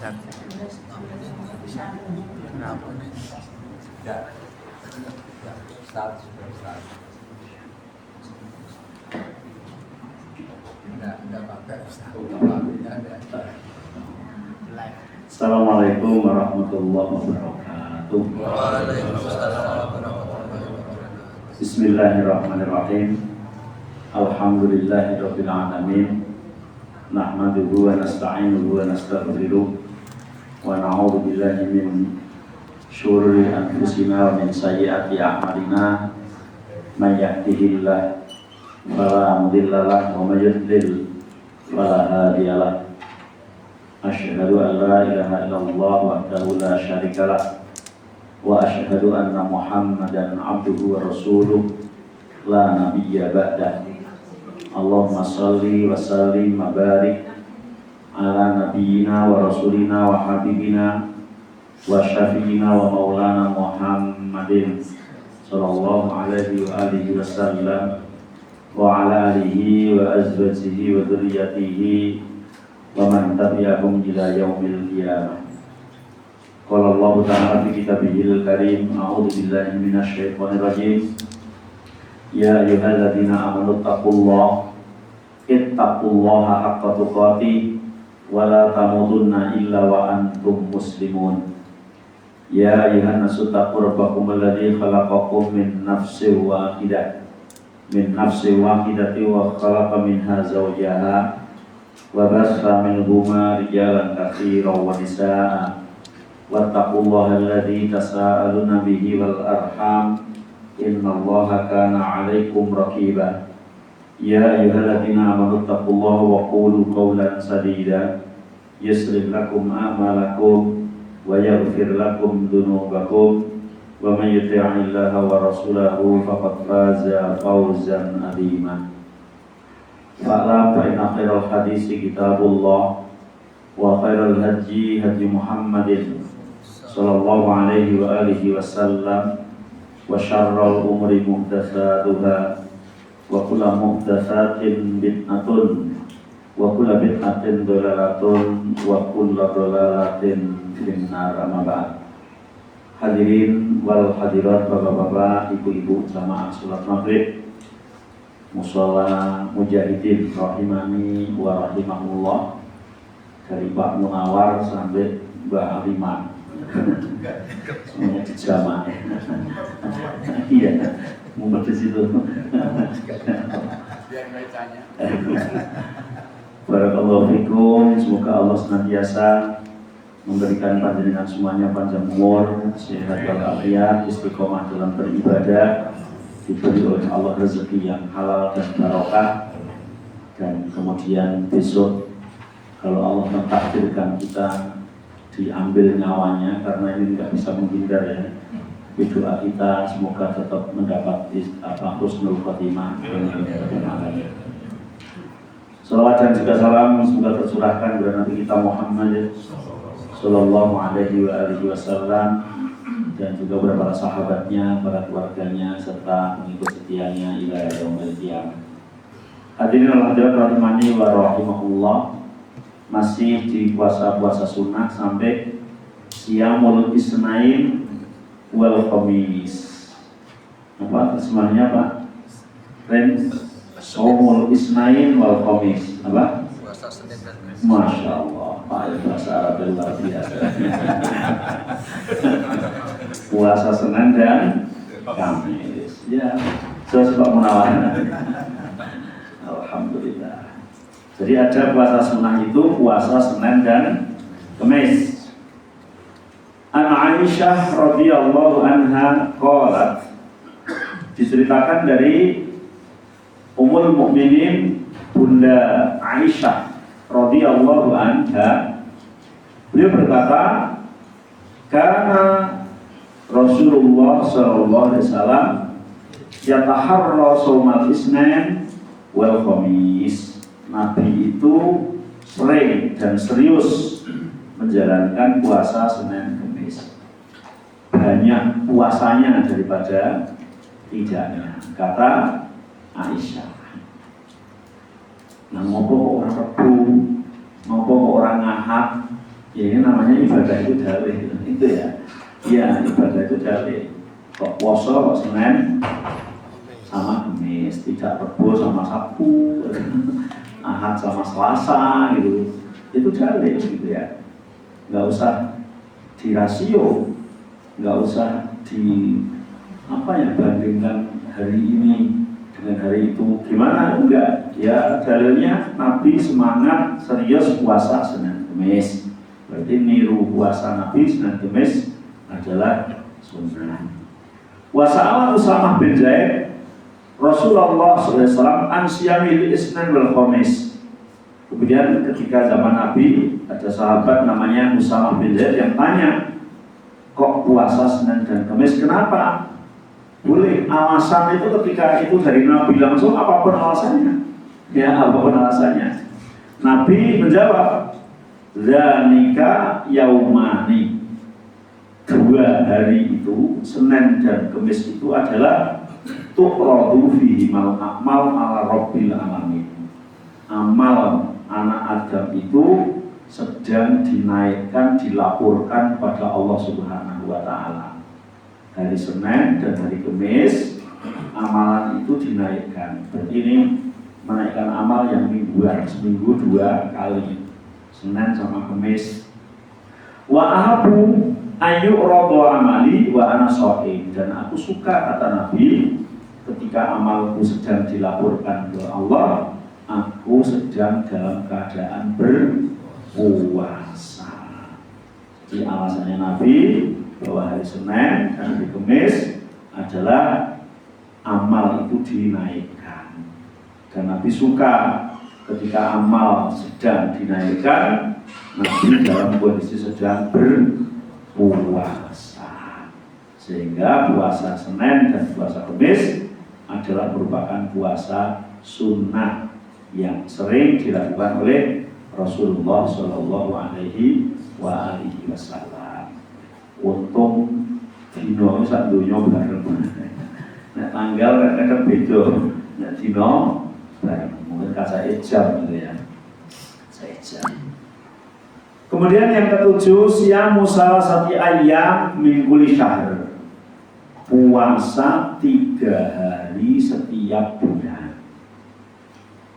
Kenapa nih? Tidak. Ustaz. Tidak pakai Ustaz. Assalamualaikum warahmatullahi wabarakatuh. Waalaikumsalam warahmatullahi wabarakatuh. Bismillahirrahmanirrahim. Alhamdulillahirabbil alamin. Nahmaduhu wa nasta'inuhu wa nastaghfiruh wa na'udzu billahi min syururi anfusina wa min sayyiati a'malina. May yahdihillahu fala mudilla lahu wa may yudlil fala hadiya lahu. Asyhadu an la ilaha illallah wahdahu la syarika lah wa asyhadu anna Muhammadan abduhu wa rasuluh la nabiyya ba'dah. Allahumma shalli wa sallim wa barik ala nabiyyina wa rasulina wa habibina wa syafiina wa maulana Muhammadin sallallahu alaihi wa alihi wasallam wa ala alihi wa azwajihi wa dzurriyyatihi wa man tabi'ahum ila yaumil qiyamah. Qala Allah ta'ala fi kitabihil karim, a'udzu billahi minasy syaithanir rajim. Ya ayyuhalladzina amanu taqullaha haqqa tuqatih wa la tamutunna illa wa antum muslimun. Ya ayyuhan nasu taqu rabbakum alladzi khalaqakum min nafsin wahidatin wa khalaqa minha zawjaha wa bassa minhuma rijalan katsiran wa nisaa'a wattaqullaha alladzi tasaaluna bihi wal arham innallaha kana 'alaikum raqiba. Ya ayyuhalladzina amanu taqullaha wa qulu qawlan sadida yuslih lakum a'malakum wa yaghfir lakum dhunubakum wa may yuti'illaha wa rasulahu faqad faza fawzan 'azima. Fa'lam fa inna khairal hadisi kitabullah wa khairal hadyi hadyi Muhammadin sallallahu alaihi wa alihi wasallam wa syarrul umuri muhdatsatuha wa kullu muhdatsatin bid'atun wa kullu bid'atin dhalalatun wa kullu dhalalatin finnar. Amma ba'd. Hadirin wal hadirat, bapak-bapak, ibu-ibu jamaah salat maghrib Mushola Mujahidin rahimani wa rahimahullah, dari Pak Munawar sampai Mbak Aliman semuanya di jamaah. Iya, mumpet di situ. Biar bacanya. Barakallahu fikum. Semoga Allah senantiasa memberikan panjenengan semuanya panjang umur, sehat walafiat, istiqomah dalam beribadah, diberi oleh Allah rezeki yang halal dan barokah, dan kemudian besok kalau Allah mentakdirkan kita diambil nyawanya, karena ini tidak bisa menghindar ya, doa kita semoga tetap mendapat husnul khotimah. Salawat dan juga salam semoga tercurahkan kepada Nabi kita Muhammad sallallahu alaihi wa alihi wasallam, dan juga kepada para sahabatnya, para keluarganya, serta pengikut setianya ila yaumil qiyamah. Hadirin hadirat rahimani wa rahimahullah, masih di puasa-puasa sunnah sampai Siyamul Isnain wal Khamis. Apa terjemahannya Pak? Siyamul Isnain wal Khamis. Apa? Puasa Senin dan Kamis. Masya Allah, Pak, bahasa Arab yang luar biasa. Puasa Senin dan Kamis. Ya, saya suka menawarkan. Alhamdulillah. Jadi ada puasa sunnah itu puasa Senin dan Kamis. An Aisyah radhiyallahu anha qalat, diceritakan dari Ummul Mukminin Bunda Aisyah radhiyallahu anha, beliau berkata, karena Rasulullah sallallahu alaihi wasallam yataharra shaumal Isnin wal Khamis. Nabi itu sering dan serius menjalankan puasa Senin Kamis, banyak puasanya daripada tidaknya, kata Aisyah. Nah, ngopo orang Rebu, ngopo orang Ahad, Ya ini namanya ibadah itu dalih itu ya. Iya ibadah itu dalih. Kok poso kok Senin sama Kamis, tidak Rebo sama Sabtu, Ahad sama Selasa gitu. Itu dalih gitu ya. Nggak usah dirasio, nggak usah bandingkan hari ini dengan hari itu. Gimana? Enggak. Ya dalilnya Nabi semangat serius puasa Senin Kamis. Berarti niru puasa Nabi Senin Kamis adalah sunnah. Wasa'ala Usamah bin Zaid Rasulullah SAW an siyamil Isnin wal Khamis. Kemudian ketika zaman Nabi ada sahabat namanya Usamah bin Zaid yang tanya, kok puasa Senin dan Kamis? Kenapa? Boleh. Alasan itu ketika itu dari Nabi langsung apapun alasannya. Ya apapun alasannya. Nabi menjawab, Zanika yaumani. 2 hari itu, Senin dan Kamis itu adalah tuqradu fihi mal a'mal ala rabbil alamin. Amal anak Adam itu sedang dinaikkan, dilaporkan pada Allah Subhanahu wa taala. Hari Senin dan hari Kamis amalan itu dinaikkan. Berarti ini menaikkan amal yang mingguan, seminggu 2 kali, Senin sama Kamis. Wa ahabu ayu rodo amali wa ana sha'im. Dan aku suka, kata Nabi, ketika amalku sedang dilaporkan ke Allah, aku sedang dalam keadaan berpuasa. Jadi alasannya Nabi bahwa hari Senin dan hari Kamis adalah amal itu dinaikkan. Dan Nabi suka ketika amal sedang dinaikkan, Nabi dalam kondisi sedang berpuasa. Sehingga puasa Senin dan puasa Kamis adalah merupakan puasa sunnah yang sering dilakukan oleh Rasulullah Shallallahu Alaihi Wasallam. Untung dino sak donya bareng. Nek tanggal kadang beda. Nek dino bareng. Mungkin kaca jam gitu ya. Jam. Kemudian yang ketujuh, siyamu salasati ayyam min kulli syahr. Puasa 3 hari setiap bulan.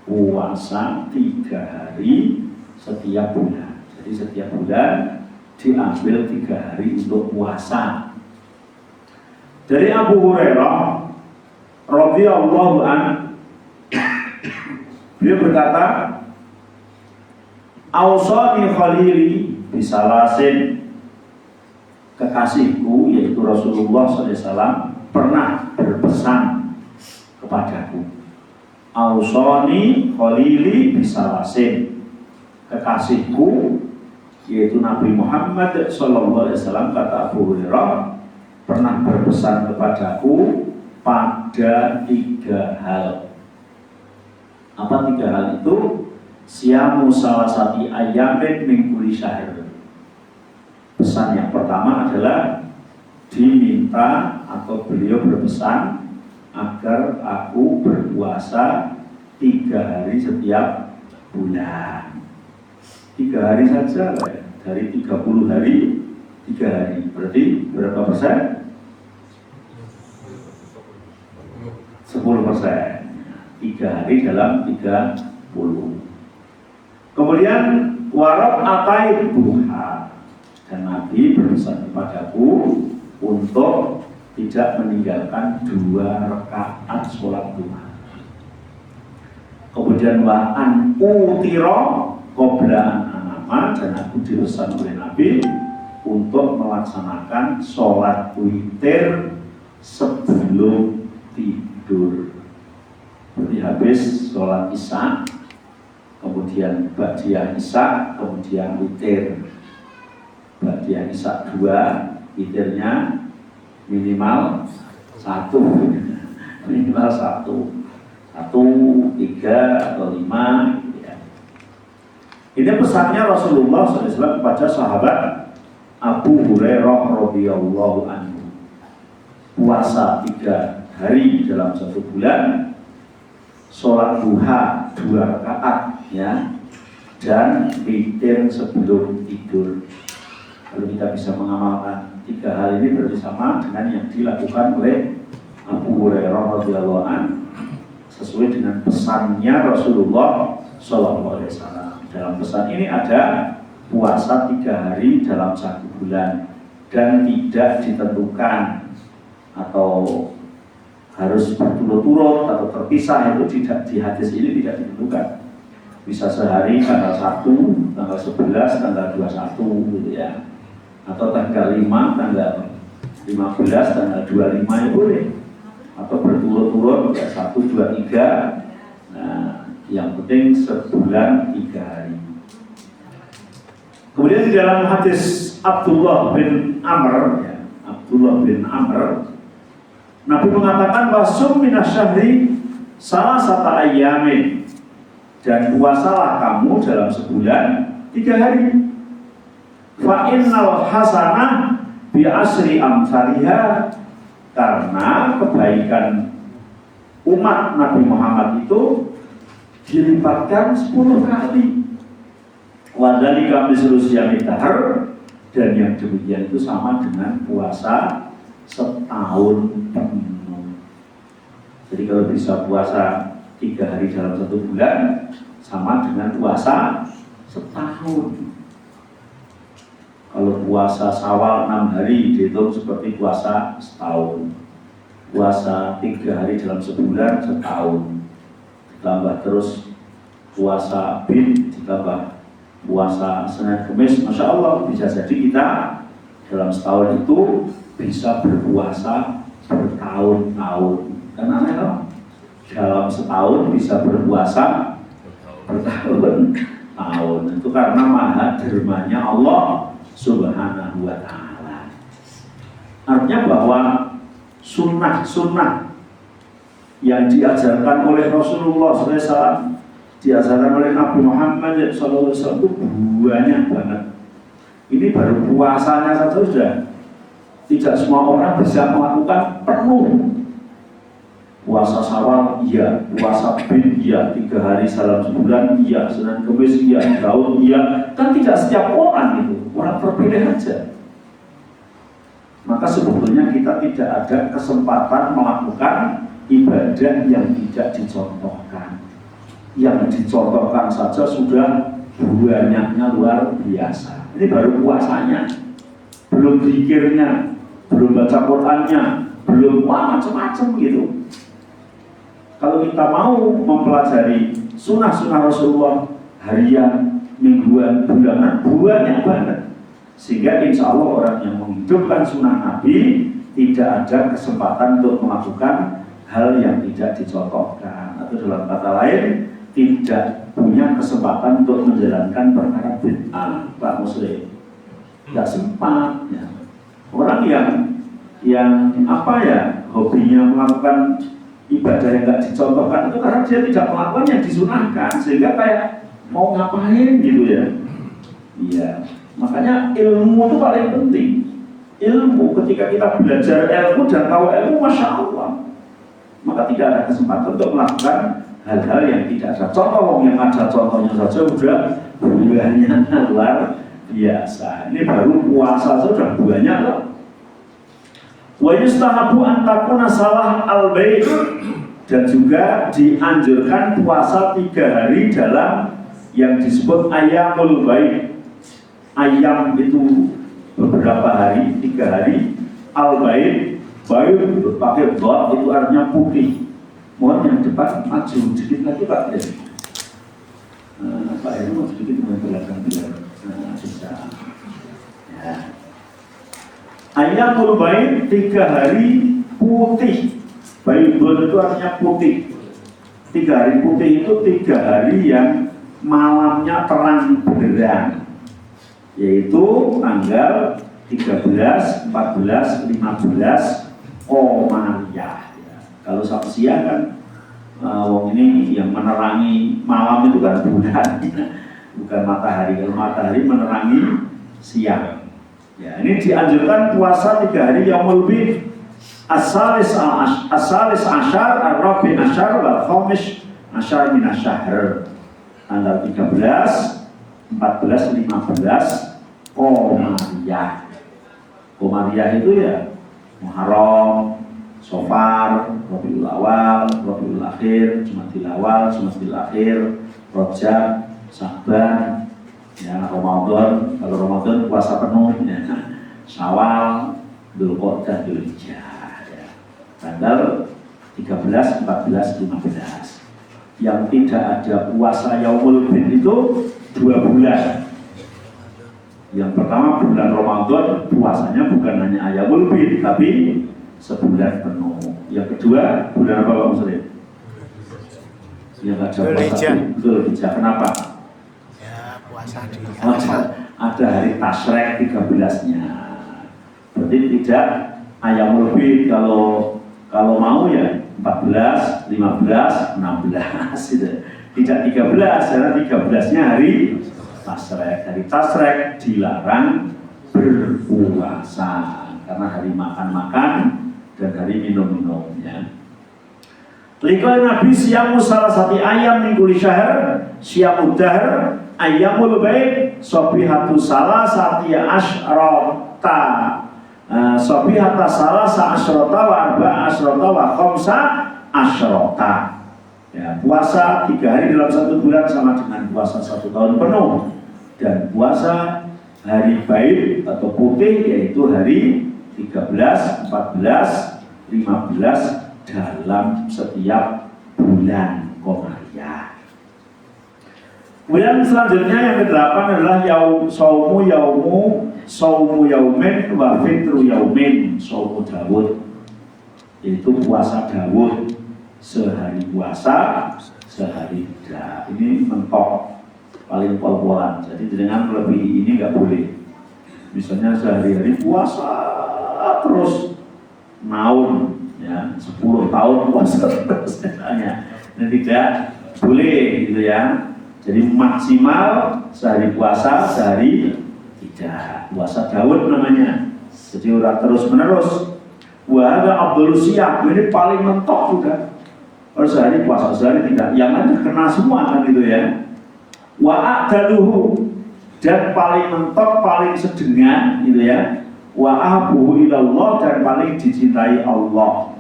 Puasa 3 hari setiap bulan. Jadi setiap bulan diambil 3 hari untuk puasa. Dari Abu Hurairah radhiyallahu anhu, beliau berkata, Ausani khalili bisalasin. Kekasihku yaitu Rasulullah SAW pernah berpesan kepadaku. Ausani khalili bisalasin. Kekasihku yaitu Nabi Muhammad SAW, kata Abu Hurairah, pernah berpesan kepadaku pada 3 hal. Apa 3 hal itu? Siyamu salasati ayyamin min kulli syahr. Pesan yang pertama adalah diminta atau beliau berpesan agar aku berpuasa 3 hari setiap bulan. 3 hari saja lah ya. Dari 30 hari 3 hari. Berarti berapa persen? 10%. 3 hari dalam 30. Kemudian warab atai buha. Dan Nabi berpesan kepadaku untuk tidak meninggalkan 2 rakaat sholat duha. Kemudian wa'an utiro qoblaan anama. Dan aku dipesan oleh Nabi untuk melaksanakan sholat witir sebelum tidur. Berarti habis sholat isya, kemudian ba'diyah isya, kemudian witir. Ba'diyah isya 2, witirnya minimal 1. Minimal 1, 3 atau 5 gitu ya. Ini pesannya Rasulullah SAW kepada sahabat Abu Hurairah radhiyallahu anhu. Puasa 3 hari dalam 1 bulan, sholat duha 2 rakaat ya, dan witir sebelum tidur. Kalau kita bisa mengamalkan 3 hal ini berarti sama dengan yang dilakukan oleh Abu Hurairah radhiyallahu anhu sesuai dengan pesannya Rasulullah SAW. Dalam pesan ini ada puasa 3 hari dalam 1 bulan dan tidak ditentukan atau harus berturut-turut atau terpisah, itu tidak, di hadis ini tidak ditentukan. Bisa sehari tanggal 1, tanggal 11, tanggal 21 gitu ya. Atau tanggal 5, tanggal 15, tanggal 25 ya boleh. Atau berturut-turut 1, 2, 3. Nah, yang penting sebulan 3 hari. Kemudian di dalam hadis Abdullah bin Amr, ya, Nabi mengatakan wasum minasyahri salah satu ayamin, dan puasalah kamu dalam sebulan 3 hari. Fa innal hasanah bi asri amsalihha, karena kebaikan umat Nabi Muhammad itu dilipatkan 10 kali. Wadhalika mislu siyami dahr, dan yang demikian itu sama dengan puasa setahun penuh. Jadi kalau bisa puasa 3 hari dalam 1 bulan sama dengan puasa setahun. Kalau puasa Syawal 6 hari dihitung seperti puasa setahun. Puasa 3 hari dalam sebulan setahun. Ditambah terus puasa bin, ditambah puasa Senin Kamis, Masya Allah, bisa jadi kita dalam setahun itu bisa berpuasa bertahun-tahun. Kan aneh loh, dalam setahun bisa berpuasa bertahun-tahun. Itu karena maha dermanya Allah Subhanahu wa ta'ala. Artinya bahwa sunnah-sunnah yang diajarkan oleh Rasulullah SAW, diajarkan oleh Nabi Muhammad SAW itu banyak banget. Ini baru puasanya saja sudah. Tidak semua orang bisa melakukan penuh. Puasa Syawal, iya. Puasa bin, iya. 3 hari dalam sebulan, iya. Senin Kamis, iya. Daud, iya. Kan tidak setiap orang itu. Orang terpilih aja. Maka sebetulnya kita tidak ada kesempatan melakukan ibadah yang tidak dicontohkan. Yang dicontohkan saja sudah banyaknya luar biasa. Ini baru puasanya, belum zikirnya, belum baca Qur'annya, belum macam-macam gitu. Kalau kita mau mempelajari sunnah-sunnah Rasulullah harian, mingguan, bulanan, banyak banget. Sehingga insya Allah orang yang menghidupkan sunnah Nabi tidak ada kesempatan untuk melakukan hal yang tidak dicontohkan, atau dalam kata lain tidak punya kesempatan untuk menjalankan perkara bid'ah, Pak Muslim. Tidak sempat ya. Orang yang apa ya, hobinya melakukan ibadah yang tidak dicontohkan itu karena dia tidak melakukan yang disunahkan, sehingga kayak mau ngapain gitu ya. Iya, makanya ilmu itu paling penting. Ilmu, ketika kita belajar ilmu dan tahu ilmu, Masya Allah, maka tidak ada kesempatan untuk melakukan hal-hal yang tidak ada contoh. Yang ada contohnya saja udah banyak luar biasa. Ini baru puasa sudah banyak loh. Wa yustahabu an takuna salah al-bait, dan juga dianjurkan puasa 3 hari dalam yang disebut ayamul bait. Ayam itu beberapa hari, 3 hari. Al-bait, bait pakai dot itu artinya putih. Mohon yang depan maju sedikit lagi Pak ya. Pak Heru sedikit memperlihatkan biar bisa. Ya. Ayamul bait 3 hari putih. Baitun itu artinya putih. 3 hari putih itu 3 hari yang malamnya terang benderang, yaitu tanggal 13, 14, 15 Qomariyah. Kalau Sabtu siang kan, ini yang menerangi malam itu kan bulan, bukan matahari. Kalau matahari menerangi siang. Ya, ini dianjurkan puasa 3 hari yang lebih asalis asyar, ar-rabi asyar, wal khamis asyar min asyahr. Tanggal 13, 14, 15 Qamariyah. Qamariyah itu ya Muharram, Safar, Rabiul Awal, Rabiul Akhir, Jumadil Awal, Jumadil Akhir, Rajab, Sya'ban, ya Ramadan. Kalau Ramadan puasa penuh, ya Syawal, Dzulqa'dah, Dzulhijjah, ya. Tanggal 13, 14, 15. Yang tidak ada puasa Yaumul Bid itu 2 bulan. Yang pertama bulan Ramadan puasanya bukan hanya Yaumul Bid tapi sebulan penuh. Yang kedua bulan apa Pak Muslim? Yang ada puasa Dzulhijjah. Kenapa? Ya puasa di ada hari Tasyrik 13-nya. Berarti tidak Yaumul Bid kalau mau ya 14, 15, 16 gitu. Tidak 13 karena 13-nya hari Tasyrik. Hari Tasyrik dilarang berpuasa karena hari makan-makan dan hari minum-minumnya. Likal Nabi siyamu salah satu ayam minggu syahr, siyamud dahr, ayyamul baik, sobihatu salah satu asyrota, sobihata salah asyrota wa arba asyrota wa khamsa asyrota. Ya, puasa 3 hari dalam 1 bulan sama dengan puasa 1 tahun penuh. Dan puasa hari baik atau putih yaitu hari 13, 14, 15 dalam setiap bulan Qamariyah. Kemudian selanjutnya yang ke-8 adalah saumu yaumin wa fitru yaumin, saumu Daud, yaitu puasa Daud, sehari puasa, sehari tidak. Ini mentok paling pol-polan. Jadi dengan lebih ini nggak boleh. Misalnya sehari-hari puasa terus naun, ya 10 tahun puasa terus misalnya, dan tidak boleh gitu ya. Jadi maksimal sehari puasa, sehari tidak. Puasa Daud namanya. Jadi orang terus menerus. Wah, ada Abdul Siap ini paling mentok juga. Kalau sehari puasa, sehari tidak. Yang ada kena semua kan gitu ya. Wa'adaluhu, dan paling mentok, paling sedengan gitu ya. Wa'abuhu ilallah, dan paling dicintai Allah.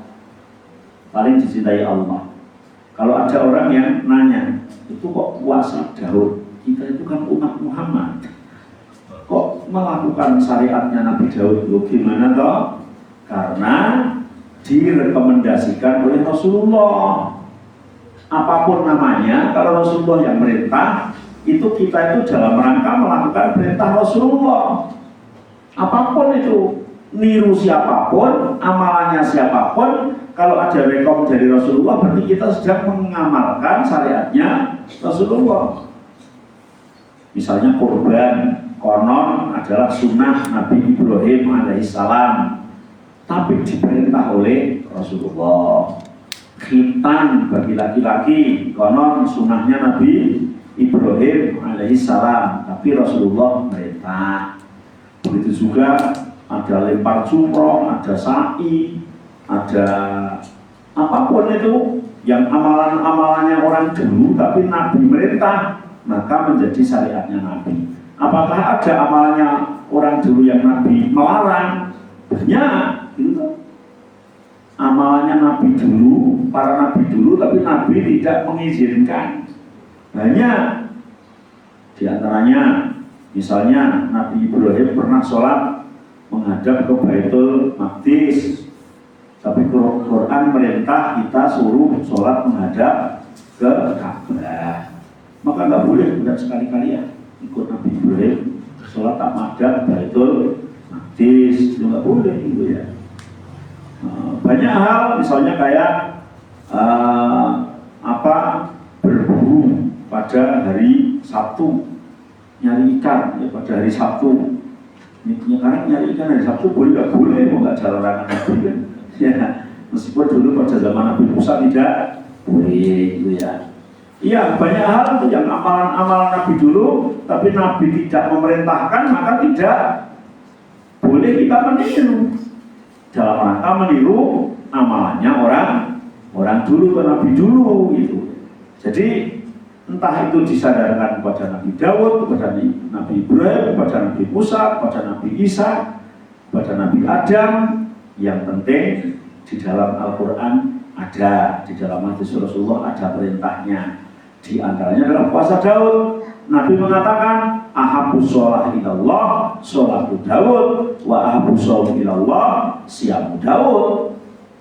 Paling dicintai Allah. Kalau ada orang yang nanya, itu kok puasa Daud? Kita itu kan umat Muhammad, kok melakukan syariatnya Nabi Daud? Gimana toh? Karena direkomendasikan oleh Rasulullah. Apapun namanya, kalau Rasulullah yang merintah, itu kita itu dalam rangka melakukan perintah Rasulullah. Apapun itu, niru siapapun, amalannya siapapun, kalau ada rekom dari Rasulullah berarti kita sedang mengamalkan syariatnya Rasulullah. Misalnya kurban, konon adalah sunnah Nabi Ibrahim alaihissalam, tapi diperintah oleh Rasulullah. Khitan bagi laki-laki, konon sunnahnya Nabi Ibrahim alaihissalam, tapi Rasulullah merintah. Begitu juga ada lempar jumroh, ada sa'i, ada apapun itu yang amalan-amalannya orang dulu tapi Nabi merintah, maka menjadi syariatnya Nabi. Apakah ada amalannya orang dulu yang Nabi melarang? Banyak gitu. Amalannya Nabi dulu, para Nabi dulu, tapi Nabi tidak mengizinkan. Banyak. Di antaranya, misalnya Nabi Ibrahim pernah sholat menghadap ke Baitul Maqdis, tapi Quran merintah kita suruh sholat menghadap ke Ka'bah. Maka nggak boleh, tidak sekali-kali ya ikut Nabi Ibrahim sholat tak menghadap Baitul Maqdis, itu nggak boleh gitu ya. Banyak hal, misalnya kayak berburu pada hari Sabtu, nyari ikan ya pada hari Sabtu. Sekarang nyari ikan hari Sabtu boleh nggak boleh, mau nggak jalan larangan Nabi kan? Ya, meskipun dulu pada zaman Nabi Musa tidak boleh gitu ya. Iya, banyak hal itu yang amalan-amalan Nabi dulu, tapi Nabi tidak memerintahkan, maka tidak boleh kita meniru. Dalam rangka meniru amalannya orang dulu, Nabi dulu gitu. Jadi entah itu disadarkan kepada Nabi Daud, kepada Nabi Ibrahim, kepada Nabi Musa, kepada Nabi Isa, kepada Nabi Adam. Yang penting di dalam Al-Quran ada, di dalam hadis Rasulullah ada perintahnya. Di antaranya adalah puasa Daud. Nabi mengatakan, ahabus sholah ilallah sholatu Daud, wa ahabus sholah ilallah siyamu Daud.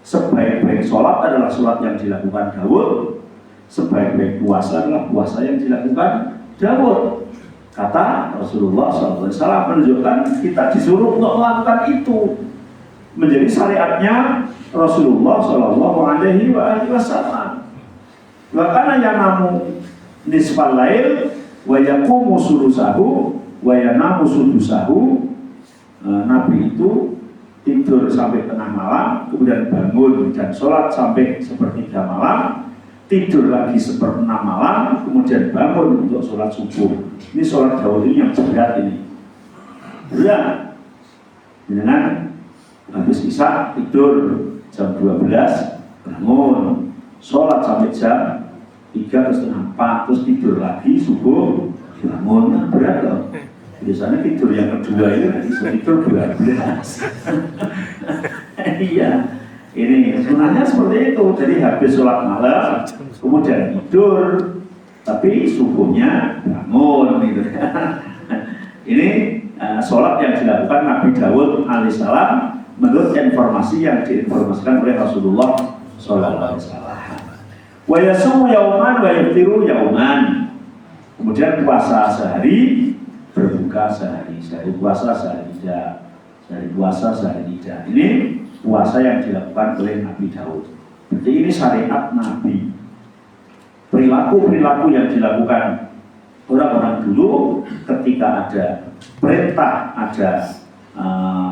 Sebaik-baik sholat adalah sholat yang dilakukan Daud, sebaik-baik puasa adalah puasa yang dilakukan Daud. Kata Rasulullah SAW menunjukkan kita disuruh untuk melakukan itu, menjadi syariatnya Rasulullah SAW. Bahkan yanamu nisfal lail wa yaqumu sulusahu wa yanamu sudusahu. Nabi itu tidur sampai tengah malam, kemudian bangun dan sholat sampai sepertiga malam, tidur lagi seperempat malam, kemudian bangun untuk sholat subuh. Ini sholat Daud ini yang berat ini. Berat. Dengan habis isya tidur jam 12, bangun, sholat sampai jam 3:30, terus tidur lagi subuh, bangun, berat loh. Biasanya tidur yang kedua itu bisa tidur 12. Iya, ini sebenarnya seperti itu. Jadi habis sholat malam, kemudian tidur, tapi subuhnya bangun gitu. Ini sholat yang dilakukan Nabi Daud alaihissalam menurut informasi yang diinformasikan oleh Rasulullah SAW. Wa yasumu yauman wa yaftiru yauman. Kemudian puasa sehari, berbuka sehari, sehari puasa, sehari tidak, sehari puasa, sehari tidak. Ini puasa yang dilakukan oleh Nabi Daud. Jadi ini syariat Nabi. Perilaku-perilaku yang dilakukan orang-orang dulu ketika ada perintah, ada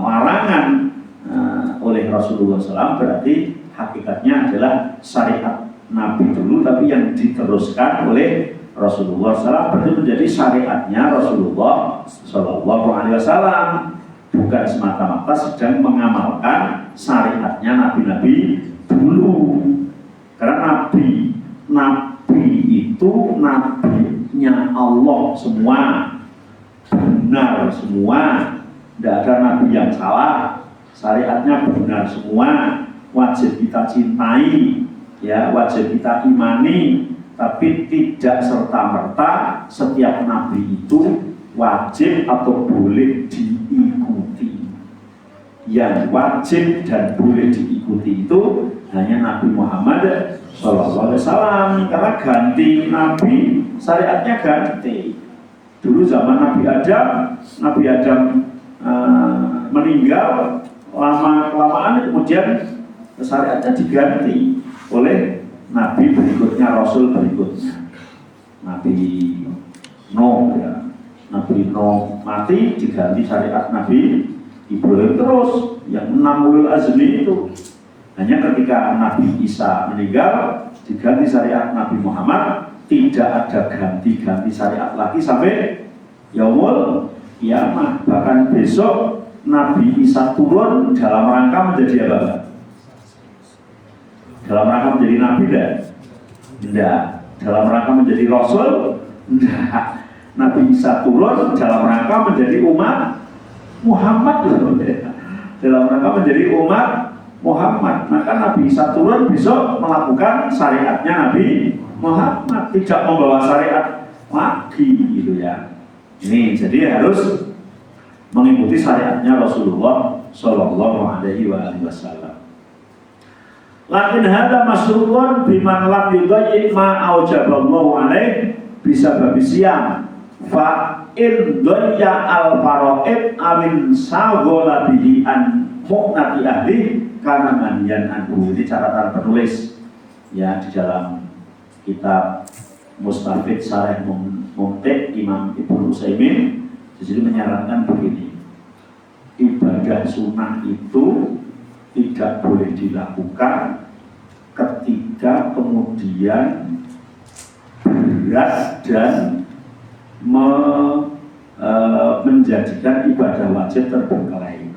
larangan oleh Rasulullah SAW, berarti hakikatnya adalah syariat Nabi dulu, tapi yang diteruskan oleh Rasulullah SAW, berarti menjadi syariatnya Rasulullah SAW, bukan semata-mata sedang mengamalkan syariatnya nabi-nabi dulu. Karena nabi itu nabinya Allah semua, benar semua, tidak ada nabi yang salah, syariatnya benar semua, wajib kita cintai, ya wajib kita imani. Tapi tidak serta-merta setiap nabi itu wajib atau boleh diikuti. Yang wajib dan boleh diikuti itu hanya Nabi Muhammad SAW. Karena ganti nabi, syariatnya ganti. Dulu zaman Nabi Adam meninggal, lama-kelamaan kemudian syariatnya diganti oleh Nabi berikutnya, Rasul berikutnya. Nabi Nuh, ya. Nabi Nuh mati, diganti syariat Nabi Ibrahim terus, yang 6 ulul azmi itu. Hanya ketika Nabi Isa meninggal, diganti syariat Nabi Muhammad, tidak ada ganti-ganti syariat lagi sampai yaumul kiamah. Bahkan besok Nabi Isa turun dalam rangka menjadi apa? Dalam rangka menjadi nabi tidak. Dalam rangka menjadi rasul tidak. Nabi Isa turun dalam rangka menjadi umat Muhammad. Dalam rangka menjadi umat Muhammad. Maka Nabi Isa turun besok melakukan syariatnya Nabi Muhammad, tidak membawa syariat lagi gitu ya. Ini jadi harus mengikuti syariatnya Rasulullah SAW. Lakin hada masrurun biman lam yudayyi ma aujaballahu alaih bisa babisiam fa in dayya al faraid amin sagola bihi an mu'nati ahli kana manyan anhu. Ini catatan penulis ya di dalam kitab Mustafid Syarah Mumtik Imam Ibnu Utsaimin. Di sini menyarankan begini, ibadah sunnah itu tidak boleh dilakukan ketika kemudian berat dan menjadikan ibadah wajib terbengkalai.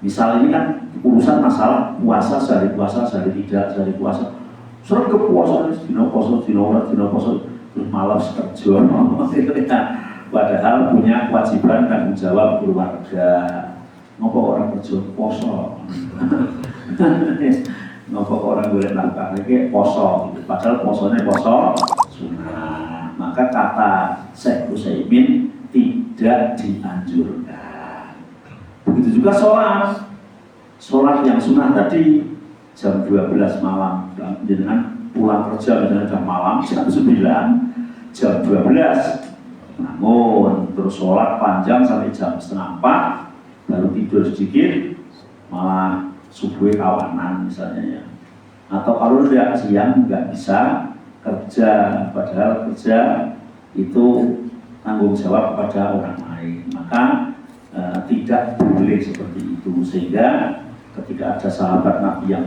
Misal ini kan urusan masalah puasa, sehari puasa, sehari tidak, sehari puasa. Surat kepuasan dina poso terus malam kerja. Padahal punya kewajiban tanggung jawab keluarga. Ngopo orang kerja poso. Ngopo orang boleh nafkah iki poso. Padahal posone poso sunnah. Maka kata Syekh Utsaimin tidak dianjurkan. Begitu juga sholat yang sunnah tadi jam 12 malam, dengan pulang kerja misalnya jam malam jam 9, jam 12, namun terus sholat panjang sampai jam 3:30, baru tidur sedikit, malah subuh kawanan misalnya ya. Atau kalau tidak siang nggak bisa kerja, padahal kerja itu tanggung jawab kepada orang lain, maka tidak boleh seperti itu. Sehingga ketika ada sahabat Nabi yang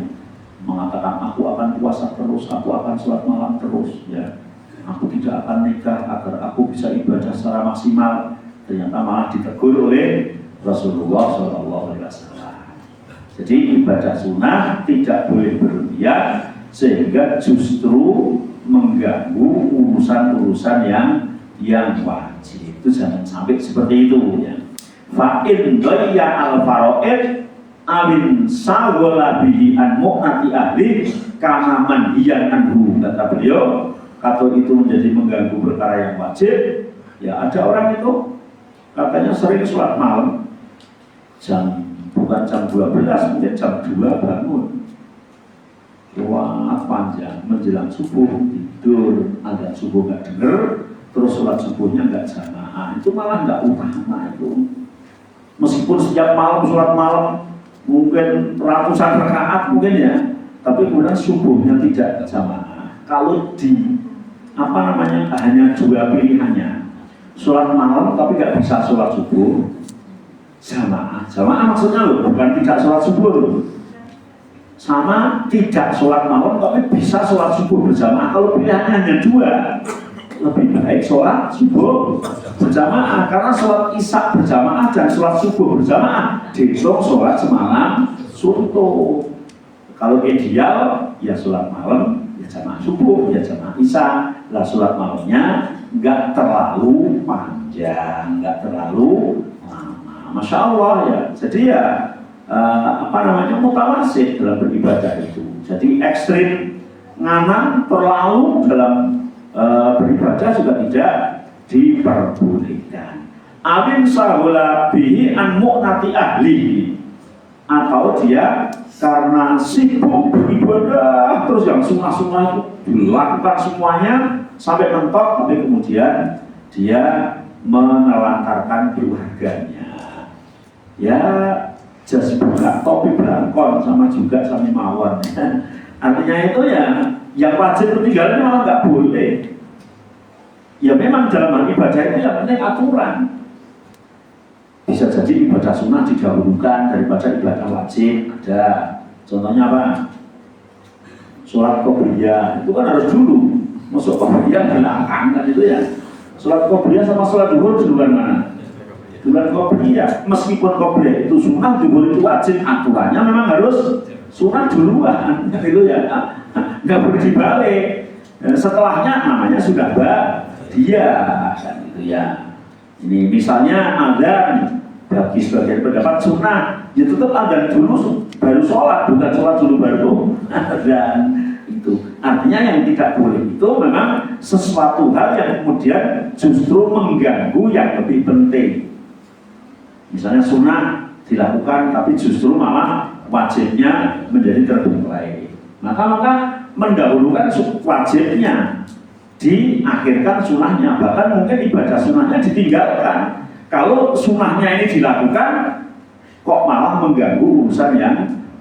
mengatakan aku akan puasa terus, aku akan sholat malam terus, ya, aku tidak akan nikah agar aku bisa ibadah secara maksimal, ternyata malah ditegur oleh Rasulullah SAW. Jadi ibadah sunnah tidak boleh berlebihan sehingga justru mengganggu urusan-urusan yang wajib. Itu jangan sampai seperti itu ya. Fa'in doya al-faro'id awin sagola bihi an mu'nati ahli kama manhiyan anhu. Kata beliau, kalau itu menjadi mengganggu perkara yang wajib, ya ada orang itu katanya sering sholat malam bukan jam 12, mungkin jam 2 bangun, wah panjang menjelang subuh tidur, ada subuh nggak denger, terus sholat subuhnya nggak jamaah, itu malah nggak utama itu. Meskipun setiap malam sholat malam mungkin ratusan rakaat mungkin ya, tapi kemudian subuhnya tidak jamaah. Kalau hanya dua pilihannya, sholat malam tapi nggak bisa sholat subuh, jamaah maksudnya loh, bukan tidak sholat subuh loh, sama tidak sholat malam tapi bisa sholat subuh berjamaah. Kalau pilihannya hanya dua, lebih baik sholat subuh berjamaah, karena sholat isya berjamaah dan sholat subuh berjamaah dihitung sholat semalam suntuk. Kalau ideal ya sholat malam ya jamaah subuh ya jamaah isya. Lah sholat malamnya nggak terlalu panjang, nggak terlalu lama, masya Allah ya. Jadi ya mutawasid dalam beribadah itu. Jadi ekstrim nganan terlalu dalam beribadah juga tidak diperbolehkan. Awin sahola bihi an mu'nati ahli, atau dia karena sibuk beribadah terus yang sunnah-sunnah itu dilakukan semuanya sampai mentok, tapi kemudian dia menelantarkan keluarganya. Ya jas buka topi belangkon sama juga sami mawon. Artinya itu ya yang wajib ketinggalan malah nggak boleh. Ya memang dalam hal ibadah itu yang penting aturan. Bisa jadi ibadah sunnah didahulukan daripada ibadah wajib. Ada contohnya apa? Sholat qobliyah itu kan harus dulu. Masuk qobliyah belakang kan itu ya. Sholat qobliyah sama sholat zuhur duluan mana? Duluan qobliyah. Meskipun qobliyah itu sunnah, zuhur itu wajib, aturannya memang harus sunnah duluan. Itu ya. Nggak boleh dibalik. Setelahnya namanya sudah dia kan itu ya. Ini misalnya adzan bagi sebagian pendapat sunnah, ya tetap adzan dulu baru sholat, bukan sholat dulu baru adzan. Itu artinya yang tidak boleh itu memang sesuatu hal yang kemudian justru mengganggu yang lebih penting. Misalnya sunnah dilakukan tapi justru malah wajibnya menjadi terbelai. Maka mendahulukan wajibnya, diakhirkan sunnahnya, bahkan mungkin ibadah sunnahnya ditinggalkan. Kalau sunnahnya ini dilakukan, kok malah mengganggu urusan yang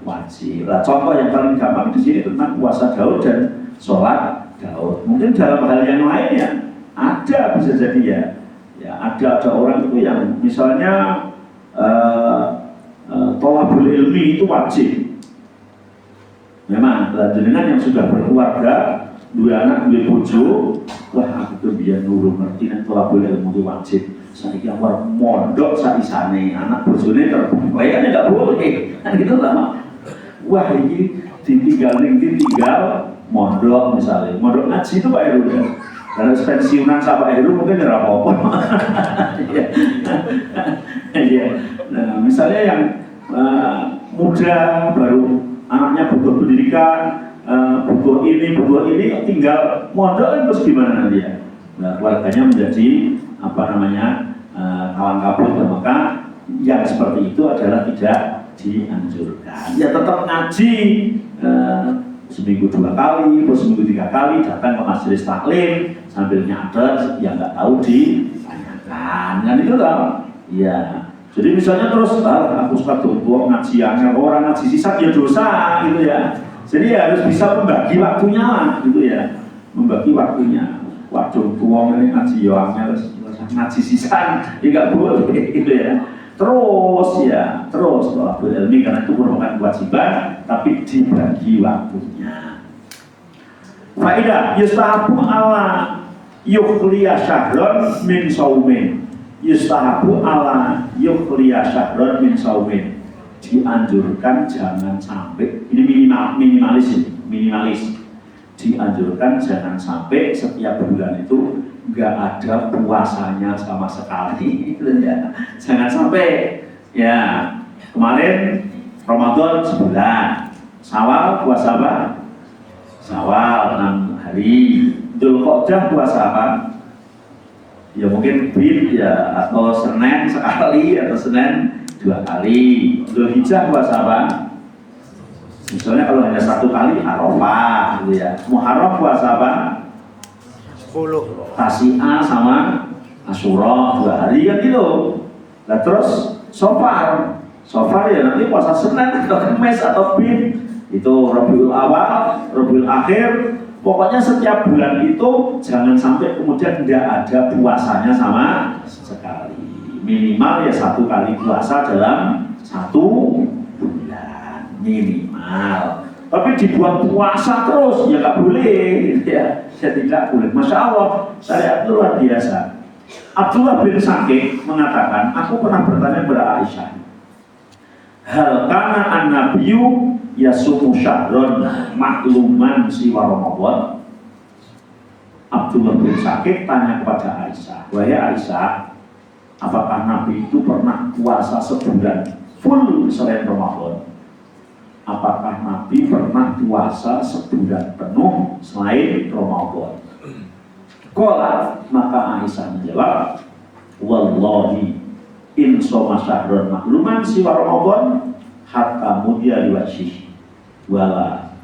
wajib. Nah, contoh yang paling gampang di sini tentang puasa Daud dan sholat Daud. Mungkin dalam hal yang lainnya ada, bisa jadi ya. Ya ada orang itu yang misalnya thalabul ilmi itu wajib. Memang dengan yang sudah berkeluarga, dua anak, dua bojo, wah aku tuh biar nurung ngerti nek thalabul ilmu itu wajib. Saiki awak mondok saisane, anak bojone terbelai kan enggak boleh. Kan gitu lah. Wah ini ditinggal mondok misalnya, mondok ngaji itu Pak Heru ya. Karena pensiunan sama Pak Heru mungkin tidak apa-apa. Iya. Nah, misalnya yang muda baru anaknya butuh pendidikan, butuh ini, tinggal mondok terus gimana nanti ya? Nah, keluarganya menjadi kalang kabut, maka yang seperti itu adalah tidak dianjurkan. Ya tetap ngaji seminggu 2 kali, atau seminggu 3 kali datang ke majelis taklim sambil nyatet, yang nggak tahu ditanyakan, kan itu loh. Ya. Jadi misalnya terus, aku suka tuh ngajiannya orang ngaji sisa ya dosa gitu ya. Jadi ya harus bisa membagi waktunya lah gitu ya, membagi waktunya. Waduh, tuang ini ngaji yoangnya ngaji sisa, ya nggak boleh gitu ya. Terus thalabul ilmi karena itu merupakan kewajiban, tapi dibagi waktunya. Faidah yustahabu ala yukhliya syahron min saumin. Yustahabu ala yukhliya syahron min saumin. Dianjurkan jangan sampai, ini minimalis. Dianjurkan jangan sampai setiap bulan itu nggak ada puasanya sama sekali, gitu ya. Jangan sampai ya kemarin Ramadan sebulan, Syawal puasa apa? Syawal 6 hari, Dzulqa'dah puasa apa? Ya mungkin bid ya, atau Senin sekali atau Senin 2 kali. Dzulhijjah puasa apa? Misalnya kalau hanya 1 kali Arafah gitu ya. Muharram puasa apa? 10. Tasi'ah sama Asyura 2 hari kan gitu. Nah terus Sofar ya nanti puasa Senin atau Kamis atau bid. Itu Rabiul Awal, Rabiul Akhir. Pokoknya setiap bulan itu jangan sampai kemudian tidak ada puasanya sama sekali. Minimal ya 1 kali puasa dalam 1 bulan minimal. Tapi dibuat puasa terus ya nggak boleh ya tidak boleh. Masya Allah, syariat luar biasa. Abdullah bin Syakik mengatakan, aku pernah bertanya kepada Aisyah, hal kana an-nabiyyu yasumu syahron makluman siwa Ramadan. Abdullah bin Syakik tanya kepada Aisyah, wahai Aisyah, apakah Nabi itu pernah puasa sebulan full selain Ramadan? Apakah Nabi pernah puasa sebulan penuh selain Ramadan? Qala, maka Aisyah menjawab, wallahi in soma syahron makluman siwa Ramadan hatta mudya liwajhihi wala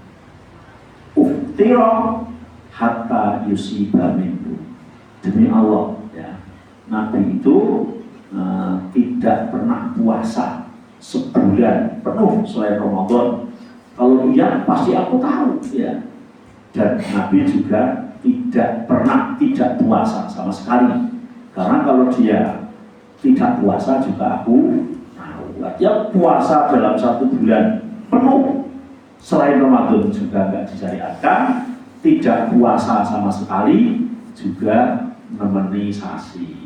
uftira hatta yusiba minhu. Demi Allah ya, Nabi itu tidak pernah puasa sebulan penuh selain Ramadan. Kalau iya pasti aku tahu ya. Dan Nabi juga tidak pernah tidak puasa sama sekali. Karena kalau dia tidak puasa juga aku tahu. Dia puasa dalam 1 bulan penuh selain Ramadan juga nggak disyariatkan. Tidak puasa sama sekali juga memonisasi.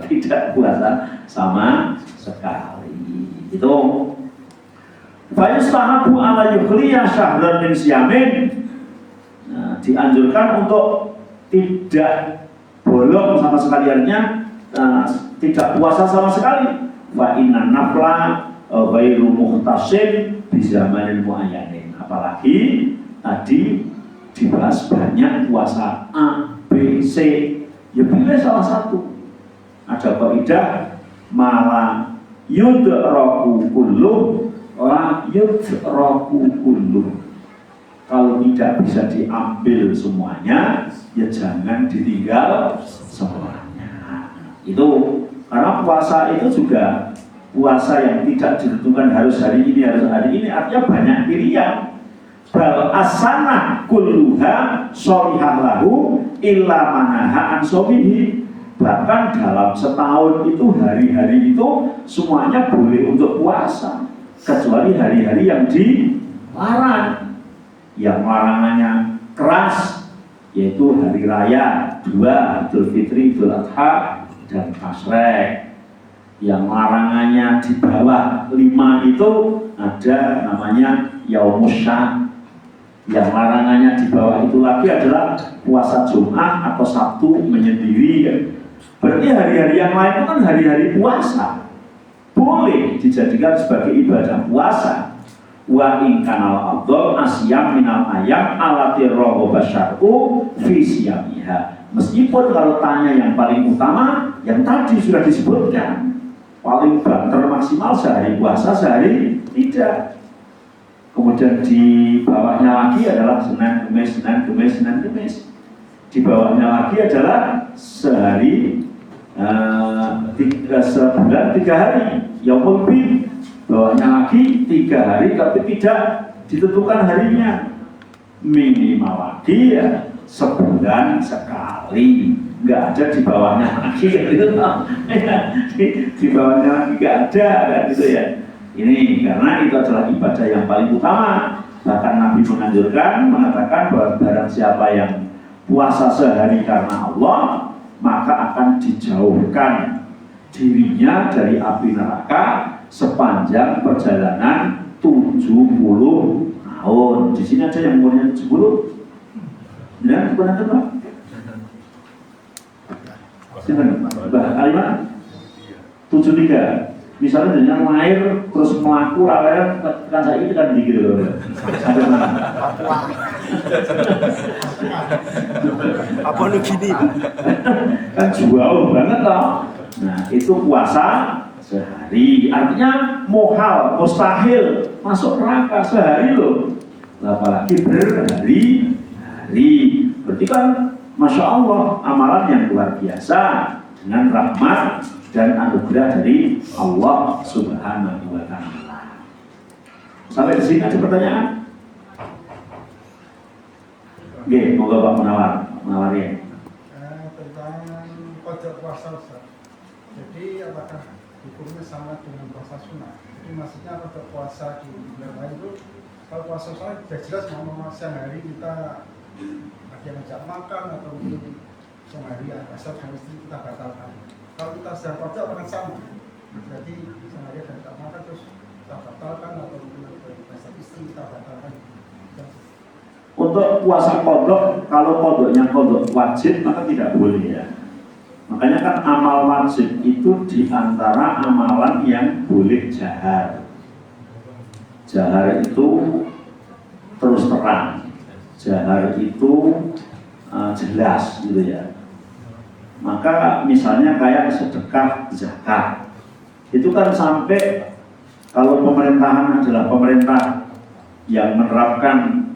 Tidak puasa sama sekali. Itu fayustahabu ala yukhliya syahran min siyamin. Nah, dianjurkan untuk tidak bolong sama sekali, artinya tidak puasa sama sekali. Wa inna nafla ghairu muhtasim bi zamanin muayyanin. Apalagi tadi dibahas banyak puasa A, B, C. Ya pilih salah satu. Ada kaidah mala yudraku kulluh la yudraku kulluh. Kalau tidak bisa diambil semuanya, ya jangan ditinggal semuanya. Itu karena puasa itu juga puasa yang tidak ditentukan harus hari ini, artinya banyak pilihan. Bal asana kulluha sholihah lahu illa manaha an sobihi. Bahkan dalam setahun itu hari-hari itu semuanya boleh untuk puasa, kecuali hari-hari yang dilarang. Yang larangannya keras yaitu hari raya 2, Idul Fitri, Idul Adha, dan Asyura. Yang larangannya di bawah 5 itu ada namanya Yaumus Syak. Yang larangannya di bawah itu lagi adalah puasa Jumat atau Sabtu menyendiri ya. Berarti hari-hari yang lain itu kan hari-hari puasa, boleh dijadikan sebagai ibadah puasa. Wa in kanal afdol asyam minal ayam alati rogoba syar'u fi siyamiha. Meskipun kalau tanya yang paling utama, yang tadi sudah disebutkan, paling banter maksimal sehari puasa, sehari tidak. Kemudian di bawahnya lagi adalah Senin, Kemis, Senin, Kemis, Senin, Kemis. Di bawahnya lagi adalah sehari, sebulan 3 hari, yaumul bid. Bawahnya lagi 3 hari tapi tidak ditentukan harinya. Minimal lagi ya sebulan sekali, nggak ada di bawahnya lagi gitu. Di bawahnya lagi nggak ada kan gitu ya. Ini karena itu adalah ibadah yang paling utama. Bahkan Nabi menganjurkan, mengatakan bahwa barang siapa yang puasa sehari karena Allah, maka akan dijauhkan dirinya dari api neraka sepanjang perjalanan 70 tahun. Di sini ada yang umurnya 70. Ya, bukan ada Pak? Silakan, Mbak Alimah. 73. Misalnya dengan lahir terus melaku ralean kan saya itu kan gitu. Sampai mana? Apa lu gini? Kan jauh banget loh. Nah, itu puasa sehari. Artinya mohal, mustahil masuk neraka sehari loh. Apalagi berhari-hari. Berarti kan Masya Allah amalan yang luar biasa dengan rahmat dan anugerah dari Allah Subhanahu wa Ta'ala. Sampai di sini ada pertanyaan? Oke, moga Pak menawar ya. Tentang pojok puasa Ustaz. Jadi apakah hukumnya sama dengan puasa sunnah? Jadi maksudnya pojok puasa di bulan lain itu, kalau puasa sunnah sudah jelas mau siang hari kita ada yang ngajak makan atau mungkin siang hari asal mesti kita batalkan. Kalau kita sedang pojok akan sama. Jadi siang hari ada ngajak makan terus kita batalkan atau mungkin ada istri kita batalkan. Untuk puasa kodok, kalau kodoknya kodok wajib maka tidak boleh ya. Makanya kan amal wajib itu diantara amalan yang boleh jahar. Jahar itu terus terang, jahar itu jelas gitu ya. Maka misalnya kayak sedekah zakat, itu kan sampai kalau pemerintahan adalah pemerintah yang menerapkan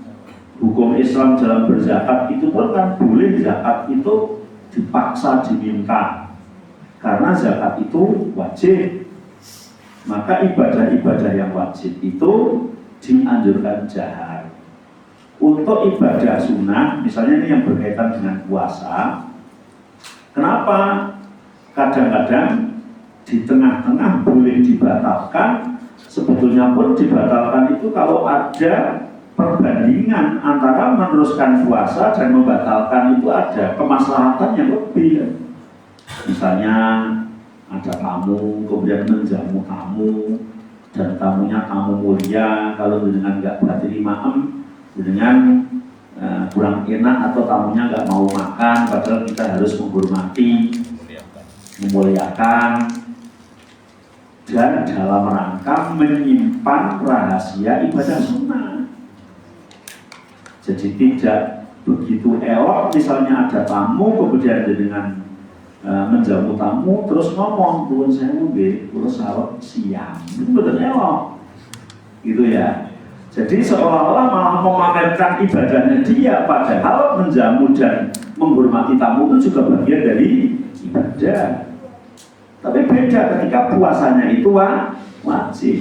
hukum Islam dalam berzakat, itu pun kan boleh zakat itu dipaksa diminta karena zakat itu wajib. Maka ibadah-ibadah yang wajib itu dianjurkan jahar. Untuk ibadah sunnah, misalnya ini yang berkaitan dengan puasa, kenapa kadang-kadang di tengah-tengah boleh dibatalkan? Sebetulnya pun dibatalkan itu kalau ada perbandingan antara meneruskan puasa dan membatalkan, itu ada kemaslahatan yang lebih. Misalnya ada tamu, kemudian menjamu tamu, dan tamunya tamu mulia, kalau dengan nggak berhati maem, dengan kurang enak atau tamunya nggak mau makan, padahal kita harus menghormati, memuliakan, dan dalam rangka menyimpan rahasia ibadah sunnah. Jadi tidak begitu elok, misalnya ada tamu kemudian dengan menjamu tamu terus ngomong turun saya mungkin terus sahur siang, itu betul elok gitu ya. Jadi seolah-olah malah memamerkan ibadahnya dia, padahal menjamu dan menghormati tamu itu juga bagian dari ibadah. Tapi beda ketika puasanya itu wajib.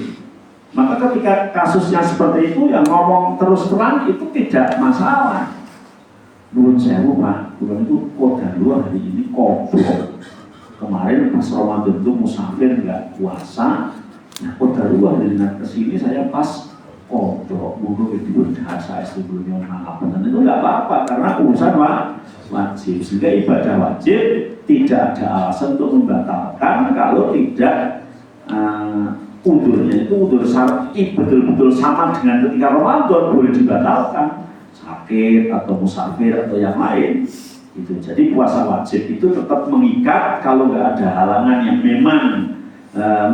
Maka ketika kasusnya seperti itu, yang ngomong terus terang itu tidak masalah. Menurut saya Pak, bukan itu kodar luar hari ini kodok. Kemarin pas Ramadan itu musafir nggak puasa, nah kodar luar dengan kesini saya pas kodok. Mungkin itu berjasa sebelumnya mengalami itu nggak apa-apa karena urusan wajib. Sehingga ibadah wajib tidak ada alasan untuk membatalkan kalau tidak udurnya itu udur syar'i betul-betul sama dengan ketika Ramadan boleh dibatalkan. sakit atau musafir atau yang lain. Itu. Jadi puasa wajib itu tetap mengikat. Kalau nggak ada halangan yang memang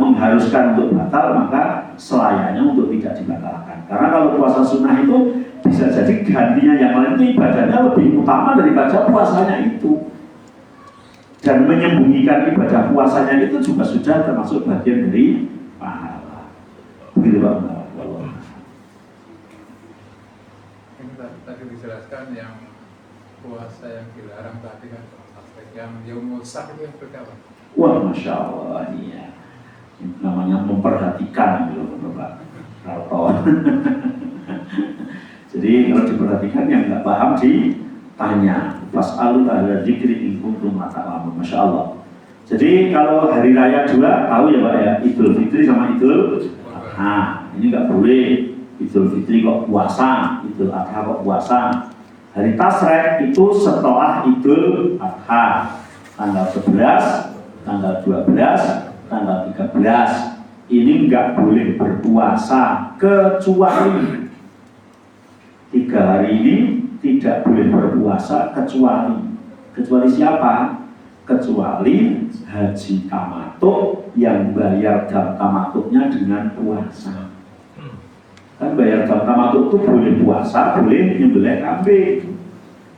mengharuskan untuk batal, maka selayaknya untuk tidak dibatalkan. Karena kalau puasa sunnah itu bisa jadi gantinya yang lain itu ibadahnya lebih utama daripada puasanya itu. Dan menyembunyikan ibadah puasanya itu juga sudah termasuk bagian dari pahala. Begitu Pak. Ini tadi dijelaskan yang puasa yang dilarang tadi kan, yang yaumul sak itu yang berapa? Wah, Masya Allah, iya. Namanya memperhatikan gitu Bapak. Kalau jadi kalau diperhatikan yang nggak paham ditanya. Fas'alu ahla dzikri in kuntum la ta'lamun. Masya Allah. Jadi kalau hari raya dua tahu ya Pak ya, Idul Fitri sama Idul Adha. Ini nggak boleh. Idul Fitri kok puasa, Idul Adha kok puasa. Hari Tasrek itu setelah Idul Adha, tanggal 11, tanggal 12, tanggal 13. Ini nggak boleh berpuasa kecuali 3 hari ini tidak boleh berpuasa kecuali siapa? Kecuali haji tamatuk yang bayar dam tamatuknya dengan puasa. Kan bayar dam tamatuk itu boleh puasa, boleh nyembelih kambing.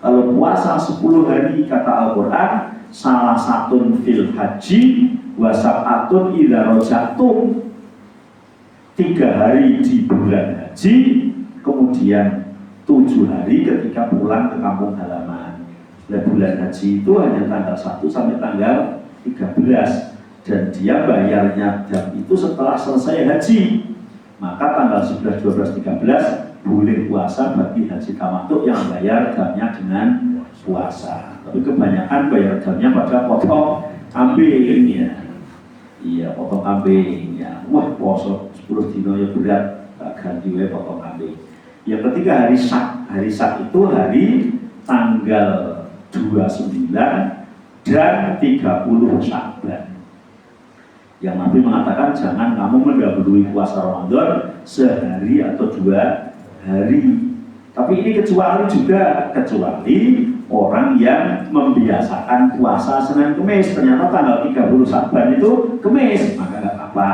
Kalau puasa 10 hari kata Al-Quran, salah satu fil haji wasab'atun idza rojatum, 3 hari di bulan haji, kemudian 7 hari ketika pulang ke kampung halaman. Nah, bulan haji itu hanya tanggal 1 sampai tanggal 13, dan dia bayarnya jam itu setelah selesai haji. Maka tanggal 11, 12, 13 boleh puasa bagi haji tamatuk yang bayar jamnya dengan puasa. Tapi kebanyakan bayar jamnya pada potong kambing ya. Iya, potong kambing ya. Wah, puasa 10 dino ya berat, ganti wae potong kambing. Yang ketiga hari sak itu hari tanggal 29 dan 30 Sya'ban. Yang Nabi mengatakan jangan kamu mendahului puasa Ramadan sehari atau 2 hari. Tapi ini kecuali orang yang membiasakan puasa Senin Kemis, ternyata tanggal 30 Sya'ban itu Kemis, maka nggak apa-apa.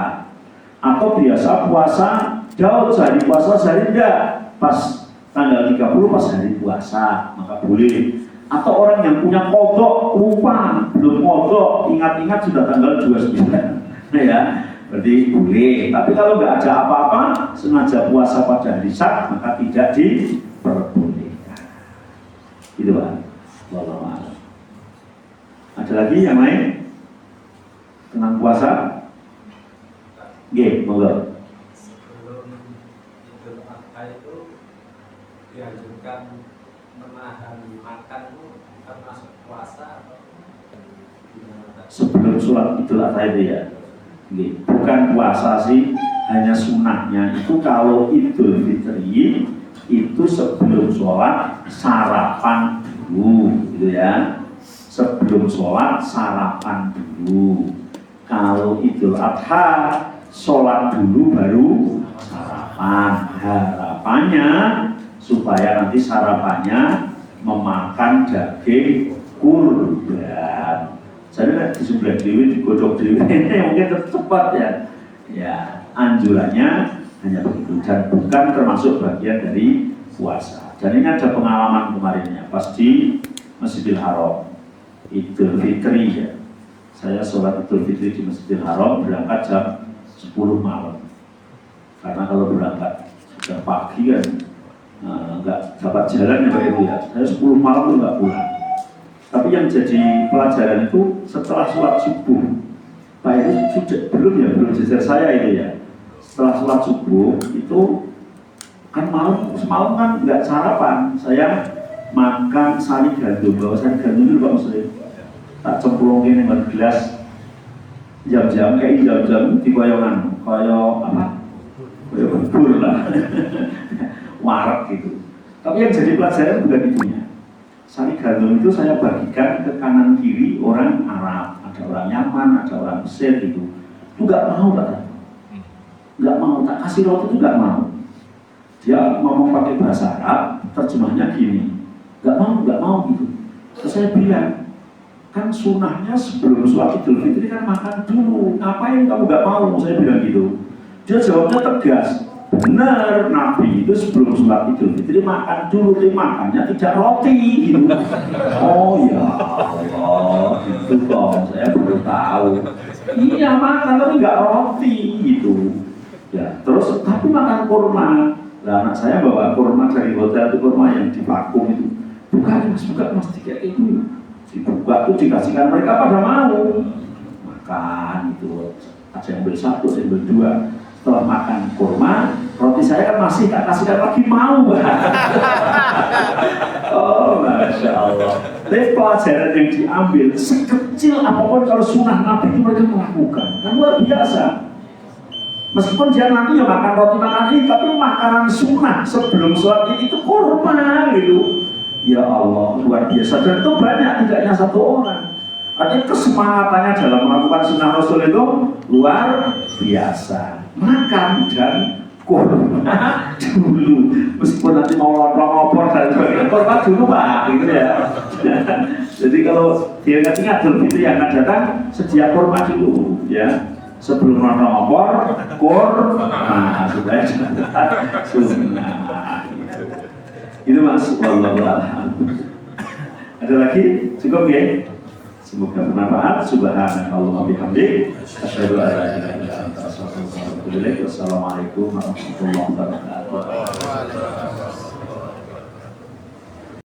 Atau biasa puasa Daud sehari puasa sehari enggak, pas tanggal 30 pas hari puasa, maka boleh. Atau orang yang punya kodok lupa belum kodok, ingat-ingat sudah tanggal 29 ya, berarti boleh. Tapi kalau nggak ada apa-apa, sengaja puasa pada hari Sak, maka tidak diperbolehkan. Gitu Pak. Wallahu a'lam. Ada lagi yang lain tentang puasa? Nggih, monggo. Sebelum Idul Adha itu dianjurkan menahan makan itu termasuk puasa atau gimana? Sebelum sholat Idul Adha itu ya. Bukan puasa sih, hanya sunahnya itu kalau Idul Fitri itu sebelum sholat sarapan dulu, gitu ya. Sebelum sholat sarapan dulu. Kalau Idul Adha sholat dulu baru sarapan. Harapannya supaya nanti sarapannya memakan daging kurban. Jadi di sebelah dewi, digodok dewi, mungkin cepat ya. Ya, anjurannya hanya begitu dan bukan termasuk bagian dari puasa. Dan ini ada pengalaman kemarinnya pas di Masjidil Haram Idul Fitri ya. Saya sholat Idul Fitri di Masjidil Haram berangkat jam 10 malam. Karena kalau berangkat sudah pagi kan nggak dapat jalan ya Pak Ibu ya. Saya 10 malam itu nggak pulang. Tapi yang jadi pelajaran itu setelah sholat subuh. Pak itu sudah belum jajar saya itu ya. Setelah sholat subuh itu kan semalam kan nggak sarapan. Saya makan sari gandum, bawa sari gandum itu Pak Muslim. Tak cemplungin dengan gelas. Jam-jam kayak jam-jam di koyongan, koyo apa? Koyo bubur lah, warak gitu. Tapi yang jadi pelajaran bukan itunya. Sari gandum itu saya bagikan ke kanan kiri orang Arab, ada orang Yaman, ada orang Mesir gitu. Itu nggak mau kata, nggak mau, tak kasih roti itu nggak mau. Dia ngomong pakai bahasa Arab, terjemahnya gini, nggak mau gitu. Terus saya bilang, kan sunnahnya sebelum sholat Idul Fitri kan makan dulu, ngapain kamu nggak mau? Saya bilang gitu. Dia jawabnya tegas, benar, Nabi itu sebelum sholat Idul Fitri makan dulu, tapi makannya tidak roti gitu. Oh ya Allah, gitu dong, saya baru tahu. Iya makan tapi nggak roti gitu. Ya terus tapi makan kurma. Nah, anak saya bawa kurma dari hotel, itu kurma yang di vakum itu. Buka mas kayak itu. Dibuka tuh dikasihkan, mereka pada mau makan itu. Ada yang beli satu, ada yang beli dua. Setelah makan kurma, roti saya kan masih tak kasihkan lagi, mau. Oh masya Allah. Tapi pelajaran yang diambil sekecil apapun kalau sunnah Nabi itu mereka melakukan, kan luar biasa. Meskipun dia nanti ya makan roti makan ini, tapi makanan sunnah sebelum sholat itu kurma gitu. Ya Allah, luar biasa. Dan itu banyak, tidak hanya satu orang. Artinya kesemangatannya dalam melakukan sunnah Rasul itu luar biasa. Makan dan kurma dulu. Meskipun nanti mau lontong-opor dan sebagainya, kurma dulu Pak, gitu ya. Jadi kalau dia ingat itu yang akan datang, sedia kurma dulu, ya. Sebelum lontong-opor, kurma sudah sunnah. Itu Mas, wallahu a'lam. Ada lagi? Cukup ya? Semoga bermanfaat. Subhanallah bihamdik. Asyhadu an la ilaha illa anta astaghfiruka wa atubu ilaik. Wassalamualaikum warahmatullahi wabarakatuh.